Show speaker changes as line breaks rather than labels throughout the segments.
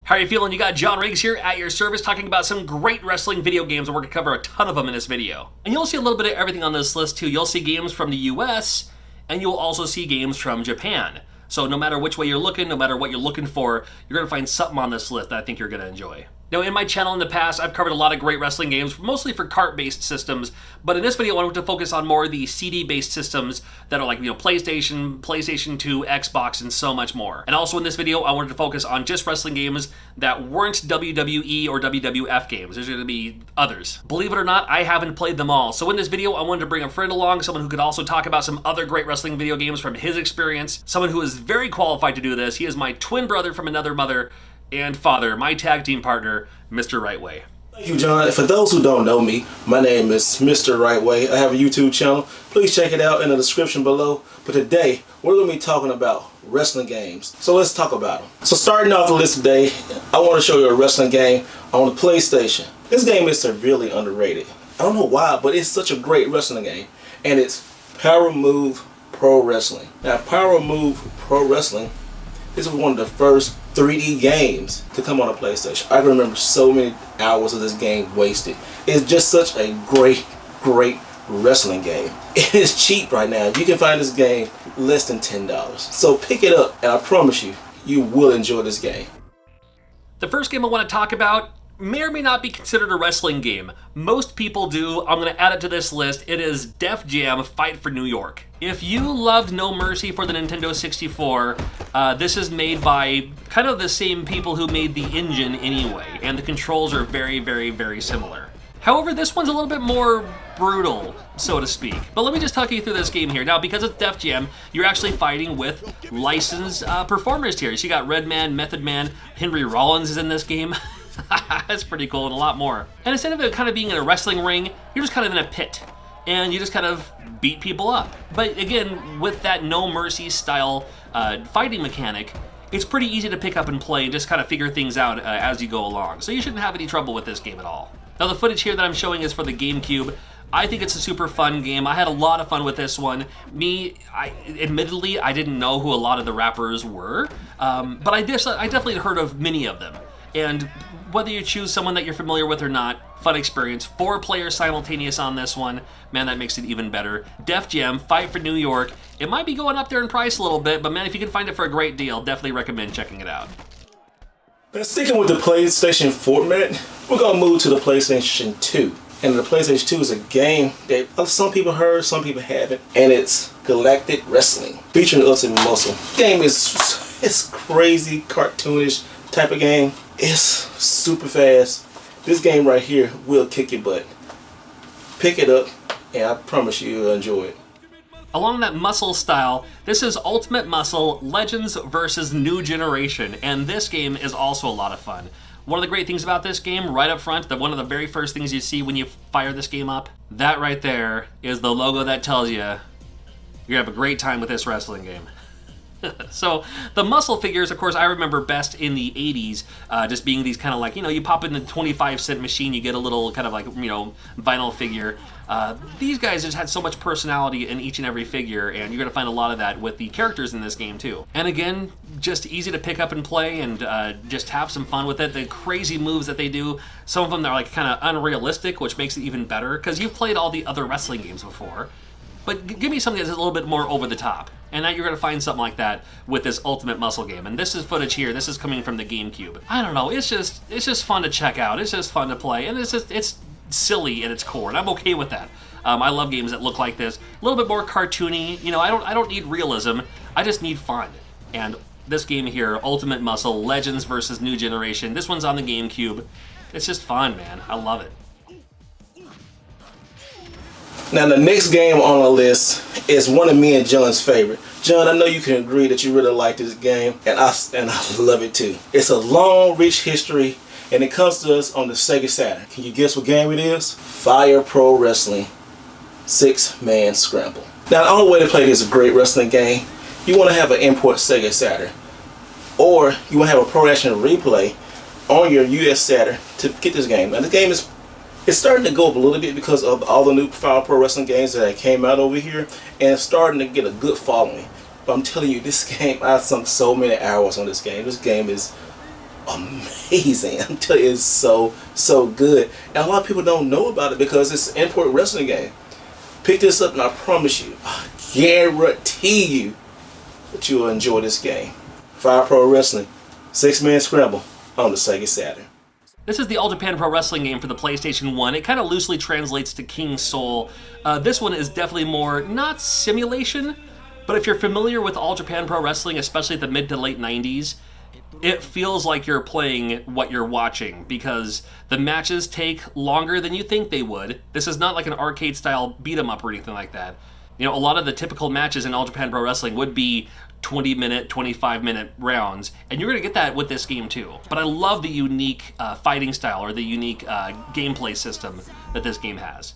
How are you feeling? You got John Riggs here at your service talking about some great wrestling video games, and we're going to cover a ton of them in this video. And you'll see a little bit of everything on this list too. You'll see games from the US, and you'll also see games from Japan. So no matter which way you're looking, no matter what you're looking for, you're going to find something on this list that I think you're going to enjoy. Now, in my channel in the past, I've covered a lot of great wrestling games, mostly for cart-based systems, but in this video, I wanted to focus on more of the CD-based systems that are like, PlayStation, PlayStation 2, Xbox, and so much more. And also in this video, I wanted to focus on just wrestling games that weren't WWE or WWF games. There's going to be others. Believe it or not, I haven't played them all. So in this video, I wanted to bring a friend along, someone who could also talk about some other great wrestling video games from his experience, someone who is very qualified to do this. He is my twin brother from another mother and father, my tag team partner, Mr. Wright Way.
Thank you, John. For those who don't know me, my name is Mr. Wright Way. I have a YouTube channel. Please check it out in the description below. But today, we're going to be talking about wrestling games. So let's talk about them. So starting off the list today, I want to show you a wrestling game on the PlayStation. This game is severely underrated. I don't know why, but it's such a great wrestling game. And it's Power Move Pro Wrestling. Now, Power Move Pro Wrestling, this was one of the first 3D games to come on a PlayStation. I can remember so many hours of this game wasted. It's just such a great wrestling game. It is cheap right now. You can find this game less than $10. So pick it up, and I promise you, you will enjoy this game.
The first game I want to talk about may or may not be considered a wrestling game. Most people do. I'm going to add it to this list. It is DefJam Fight for New York. If you loved No Mercy for the Nintendo 64, this is made by kind of the same people who made the engine anyway, and the controls are very similar. However, this one's a little bit more brutal, so to speak. But let me just talk you through this game here. Now, because it's Def Jam, you're actually fighting with licensed performers here. So you got Redman, Method Man, Henry Rollins is in this game. That's pretty cool, and a lot more. And instead of it kind of being in a wrestling ring, you're just kind of in a pit, and you just kind of beat people up. But again, with that No Mercy style fighting mechanic, it's pretty easy to pick up and play and just kind of figure things out as you go along. So you shouldn't have any trouble with this game at all. Now, the footage here that I'm showing is for the GameCube. I think it's a super fun game. I had a lot of fun with this one. Admittedly, I didn't know who a lot of the rappers were, but I definitely heard of many of them. And whether you choose someone that you're familiar with or not, fun experience. 4 players simultaneous on this one. Man, that makes it even better. Def Jam, Fight for New York. It might be going up there in price a little bit, but man, if you can find it for a great deal, definitely recommend checking it out.
Now, sticking with the PlayStation format, we're going to move to the PlayStation 2. And the PlayStation 2 is a game that some people heard, some people haven't. And it's Galactic Wrestling, featuring Ultimate Muscle. The game is crazy, cartoonish type of game. It's super fast. This game right here will kick your butt. Pick it up, and I promise you'll enjoy it.
Along that muscle style, this is Ultimate Muscle Legends versus New Generation, and this game is also a lot of fun. One of the great things about this game, right up front, that one of the very first things you see when you fire this game up, that right there is the logo that tells you you're gonna have a great time with this wrestling game. So the muscle figures, of course, I remember best in the 80s, just being these kind of like, you pop in the 25-cent machine, you get a little kind of like, vinyl figure. These guys just had so much personality in each and every figure, and you're going to find a lot of that with the characters in this game too. And again, just easy to pick up and play, and just have some fun with it. The crazy moves that they do, some of them are like kind of unrealistic, which makes it even better, because you've played all the other wrestling games before. But give me something that's a little bit more over the top. And now you're going to find something like that with this Ultimate Muscle game. And this is footage here. This is coming from the GameCube. I don't know. It's just fun to check out. It's just fun to play. And it's silly at its core. And I'm okay with that. I love games that look like this. A little bit more cartoony. I don't need realism. I just need fun. And this game here, Ultimate Muscle, Legends versus New Generation. This one's on the GameCube. It's just fun, man. I love it.
Now, the next game on the list is one of me and John's favorite. John, I know you can agree that you really like this game, and I love it too. It's a long, rich history, and it comes to us on the Sega Saturn. Can you guess what game it is? Fire Pro Wrestling 6-Man Scramble. Now, the only way to play this great wrestling game, you want to have an import Sega Saturn, or you want to have a Pro Wrestling Replay on your US Saturn to get this game. Now, the game is it's starting to go up a little bit because of all the new Fire Pro Wrestling games that came out over here, and it's starting to get a good following. But I'm telling you, this game, I've sunk so many hours on this game. This game is amazing. I'm telling you, it's so good. And a lot of people don't know about it because it's an import wrestling game. Pick this up and I promise you, I guarantee you that you will enjoy this game. Fire Pro Wrestling, 6-man Scramble on the Sega Saturn.
This is the All Japan Pro Wrestling game for the PlayStation 1. It kind of loosely translates to King Soul. This one is definitely more, not simulation, but if you're familiar with All Japan Pro Wrestling, especially at the mid to late 90s, it feels like you're playing what you're watching because the matches take longer than you think they would. This is not like an arcade-style beat-em-up or anything like that. You know, a lot of the typical matches in All Japan Pro Wrestling would be 20-minute, 25-minute rounds, and you're going to get that with this game too. But I love the unique fighting style or the unique gameplay system that this game has.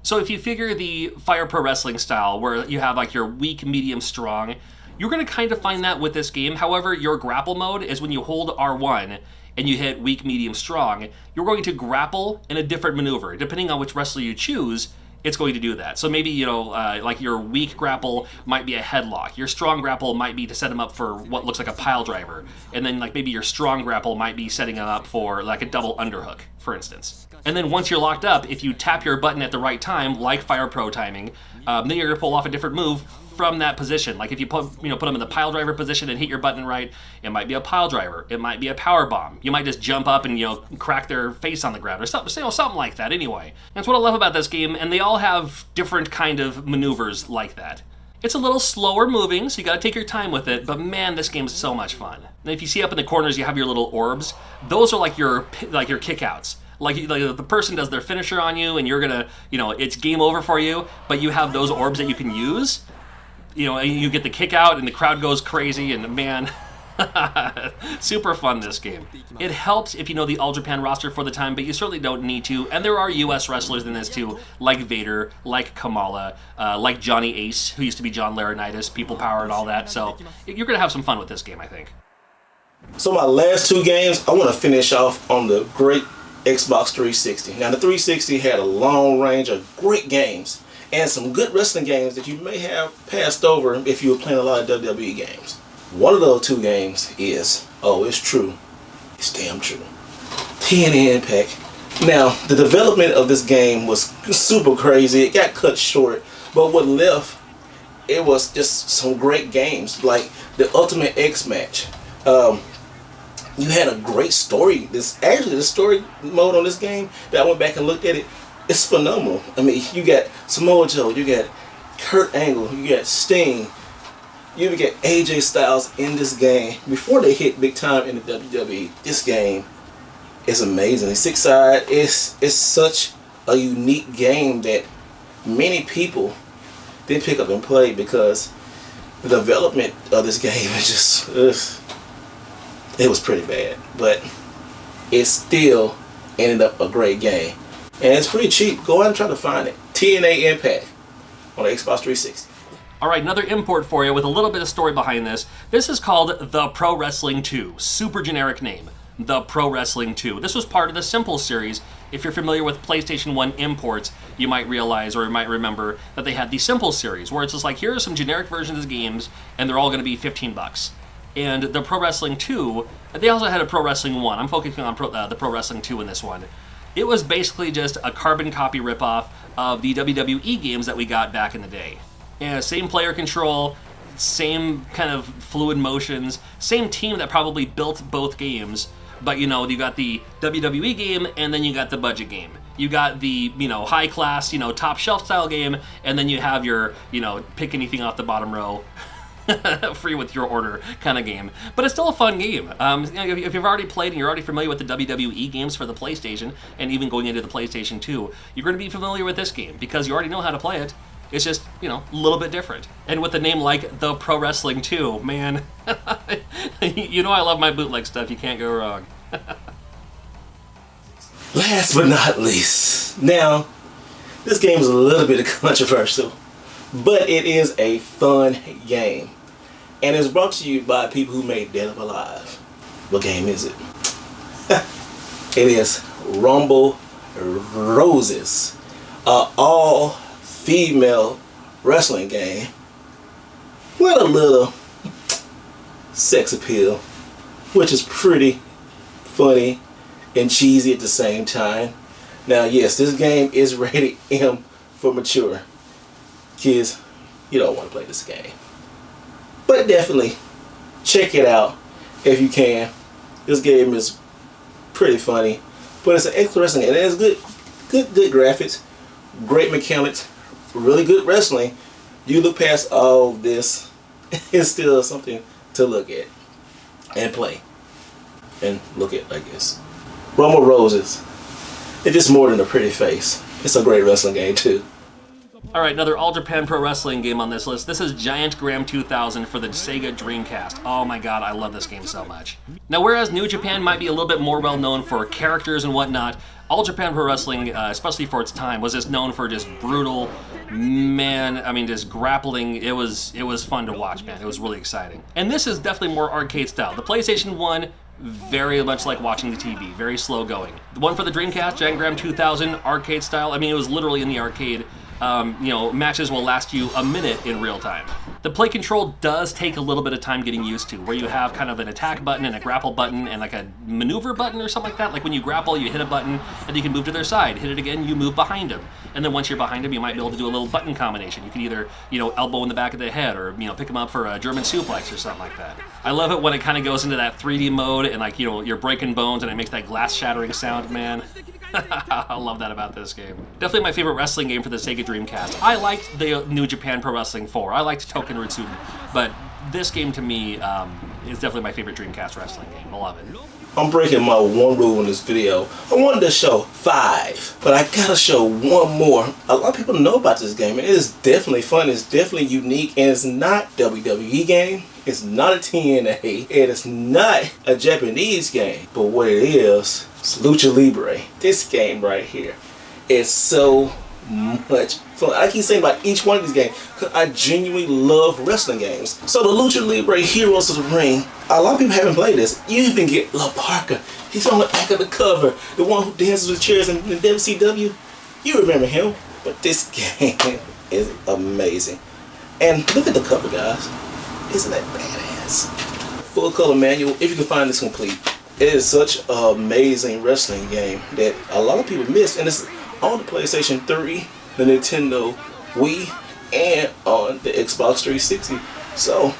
So if you figure the Fire Pro Wrestling style, where you have like your weak, medium, strong, you're going to kind of find that with this game. However, your grapple mode is when you hold R1 and you hit weak, medium, strong, you're going to grapple in a different maneuver. Depending on which wrestler you choose, it's going to do that. So maybe, you know, like your weak grapple might be a headlock. Your strong grapple might be to set him up for what looks like a pile driver. And then like maybe your strong grapple might be setting him up for like a double underhook, for instance. And then once you're locked up, if you tap your button at the right time, like Fire Pro timing, then you're gonna pull off a different move from that position. Like if you put them in the pile driver position and hit your button right, it might be a pile driver. It might be a power bomb. You might just jump up and, you know, crack their face on the ground or something, you know, something like that anyway. That's what I love about this game, and they all have different kind of maneuvers like that. It's a little slower moving, so you gotta take your time with it, but man, this game's so much fun. And if you see up in the corners, you have your little orbs. Those are like your kickouts. Like the person does their finisher on you and you're gonna, you know, it's game over for you, but you have those orbs that you can use. You know, and you get the kick out and the crowd goes crazy, and man, super fun this game. It helps if you know the All Japan roster for the time, but you certainly don't need to. And there are US wrestlers in this too, like Vader, like Kamala, like Johnny Ace, who used to be John Laurinaitis, People Power and all that. So you're gonna have some fun with this game, I think.
So my last two games, I want to finish off on the great Xbox 360. Now the 360 had a long range of great games and some good wrestling games that you may have passed over if you were playing a lot of WWE games. One of those two games is, oh, it's true, it's damn true, TNA Impact. Now the development of this game was super crazy. It got cut short, but what left, it was just some great games like the Ultimate X Match. You had a great story. The story mode on this game, that I went back and looked at it, it's phenomenal. I mean, you got Samoa Joe, you got Kurt Angle, you got Sting, you even get AJ Styles in this game before they hit big time in the WWE. This game is amazing. The 6-side is such a unique game that many people didn't pick up and play because the development of this game is just it was pretty bad, but it still ended up a great game. And it's pretty cheap. Go out and try to find it. TNA Impact on the Xbox 360.
Alright, another import for you with a little bit of story behind this. This is called The Pro Wrestling 2. Super generic name. The Pro Wrestling 2. This was part of the Simple series. If you're familiar with PlayStation 1 imports, you might realize or you might remember that they had the Simple series, where it's just like, here are some generic versions of games, and they're all going to be $15. And the Pro Wrestling 2, they also had a Pro Wrestling 1. I'm focusing on the Pro Wrestling 2 in this one. It was basically just a carbon copy ripoff of the WWE games that we got back in the day. And same player control, same kind of fluid motions, same team that probably built both games, but you know, you got the WWE game and then you got the budget game. You got the, you know, high class, you know, top shelf style game, and then you have your, you know, pick anything off the bottom row. Free with your order kind of game, but it's still a fun game. You know, if you've already played and you're already familiar with the WWE games for the PlayStation, and even going into the PlayStation 2, you're going to be familiar with this game because you already know how to play it. It's just, you know, a little bit different. And with a name like The Pro Wrestling 2, man, you know I love my bootleg stuff. You can't go wrong.
Last but not least, now this game is a little bit controversial, but it is a fun game. And it's brought to you by people who made Dead or Alive. What game is it? It is Rumble Roses. All-female wrestling game with a little sex appeal, which is pretty funny and cheesy at the same time. Now, yes, this game is rated M for mature. Kids, you don't want to play this game. But definitely check it out if you can. This game is pretty funny, but it's an excellent wrestling game. It has good graphics, great mechanics, really good wrestling. You look past all this, it's still something to look at and play and look at, I guess. Rumble Roses. It's just more than a pretty face. It's a great wrestling game too.
Alright, another All Japan Pro Wrestling game on this list. This is Giant Graham 2000 for the Sega Dreamcast. Oh my god, I love this game so much. Now, whereas New Japan might be a little bit more well known for characters and whatnot, All Japan Pro Wrestling, especially for its time, was just known for just brutal, just grappling. It was fun to watch, man. It was really exciting. And this is definitely more arcade style. The PlayStation 1, very much like watching the TV, very slow going. The one for the Dreamcast, Giant Graham 2000, arcade style. I mean, it was literally in the arcade. Matches will last you a minute in real time. The play control does take a little bit of time getting used to, where you have kind of an attack button and a grapple button and like a maneuver button or something like that. Like when you grapple, you hit a button and you can move to their side. Hit it again, you move behind them. And then once you're behind them, you might be able to do a little button combination. You can either, elbow in the back of the head or, pick them up for a German suplex or something like that. I love it when it kind of goes into that 3D mode and you're breaking bones and it makes that glass shattering sound, man. I love that about this game. Definitely my favorite wrestling game for the Sega Dreamcast. I liked the New Japan Pro Wrestling 4. I liked Token Ritsuden, but this game to me is definitely my favorite Dreamcast wrestling game. I love it.
I'm breaking my one rule in this video. I wanted to show 5, but I gotta show one more. A lot of people know about this game. It is definitely fun. It's definitely unique, and it's not WWE game. It's not a TNA. It is not a Japanese game. But what it is Lucha Libre. This game right here is so much fun. I keep saying about each one of these games because I genuinely love wrestling games. So the Lucha Libre Heroes of the Ring, a lot of people haven't played this. You even get La Parka. He's on the back of the cover. The one who dances with chairs in WCW. You remember him. But this game is amazing. And look at the cover, guys. Isn't that badass? Full color manual, if you can find this complete. It is such an amazing wrestling game that a lot of people miss, and it's on the PlayStation 3, the Nintendo Wii, and on the Xbox 360. So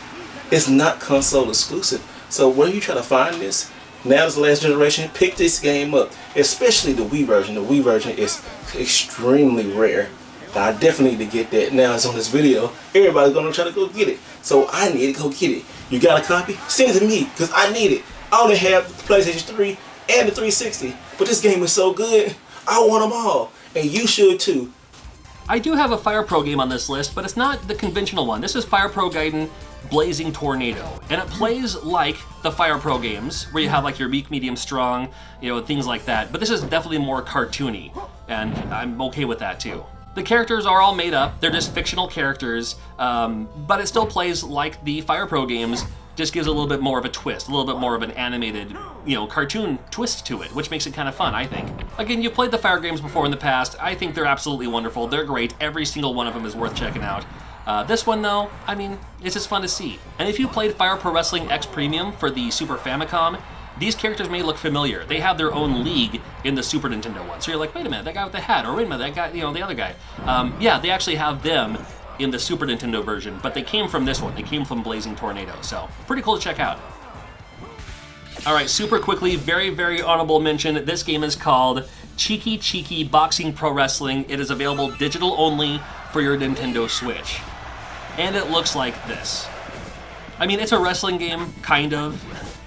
it's not console exclusive. So where you try to find this, now is the last generation, pick this game up, especially the Wii version. The Wii version is extremely rare. I definitely need to get that. Now it's on this video. Everybody's gonna try to go get it. So I need to go get it. You got a copy? Send it to me, because I need it. I only have the PlayStation 3 and the 360, but this game is so good, I want them all, and you should too.
I do have a Fire Pro game on this list, but it's not the conventional one. This is Fire Pro Gaiden Blazing Tornado, and it plays like the Fire Pro games, where you have like your weak, medium, strong, things like that, but this is definitely more cartoony, and I'm okay with that too. The characters are all made up, they're just fictional characters, but it still plays like the Fire Pro games, just gives a little bit more of a twist, a little bit more of an animated, cartoon twist to it, which makes it kind of fun, I think. Again, you've played the Fire games before in the past. I think they're absolutely wonderful. They're great. Every single one of them is worth checking out. This one, though, it's just fun to see. And if you played Fire Pro Wrestling X Premium for the Super Famicom, these characters may look familiar. They have their own league in the Super Nintendo one. So you're like, wait a minute, that guy with the hat, or wait a minute, that guy, the other guy. Yeah, they actually have them in the Super Nintendo version, but they came from this one. They came from Blazing Tornado, so pretty cool to check out. Alright, super quickly, very, very honorable mention. This game is called Chiki-Chiki Boxing Pro Wrestling. It is available digital only for your Nintendo Switch. And it looks like this. It's a wrestling game, kind of.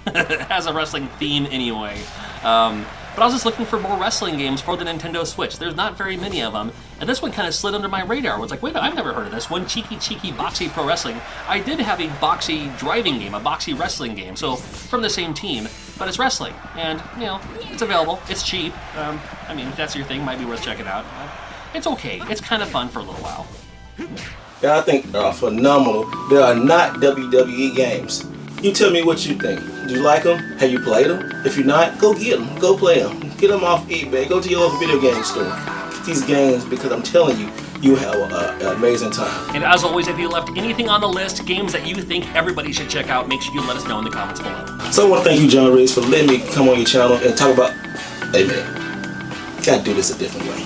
It has a wrestling theme anyway. But I was just looking for more wrestling games for the Nintendo Switch. There's not very many of them, and this one kind of slid under my radar. I was like, wait, I've never heard of this one, Chiki-Chiki Boxy Pro Wrestling. I did have a Boxy driving game, a Boxy wrestling game, so from the same team, but it's wrestling, and, it's available, it's cheap. If that's your thing, might be worth checking out. It's okay, it's kind of fun for a little while.
Yeah, I think they're phenomenal. They are not WWE games. You tell me what you think. Do you like them? Have you played them? If you're not, go get them. Go play them. Get them off eBay. Go to your local video game store. Get these games because I'm telling you, you will have an amazing time.
And as always, if you left anything on the list, games that you think everybody should check out, make sure you let us know in the comments below.
So I want to thank you, John Riggs, for letting me come on your channel and talk about, hey man, gotta do this a different way.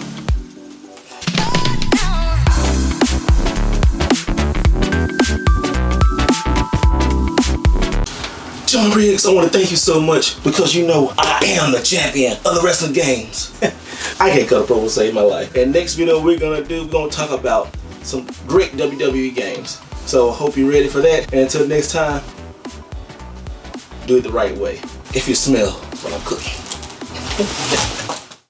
John Riggs, I want to thank you so much because you know I am the champion of the wrestling games. I can't cut a promo to save my life. And next video we're gonna talk about some great WWE games. So I hope you're ready for that. And until next time, do it the right way. If you smell what I'm cooking.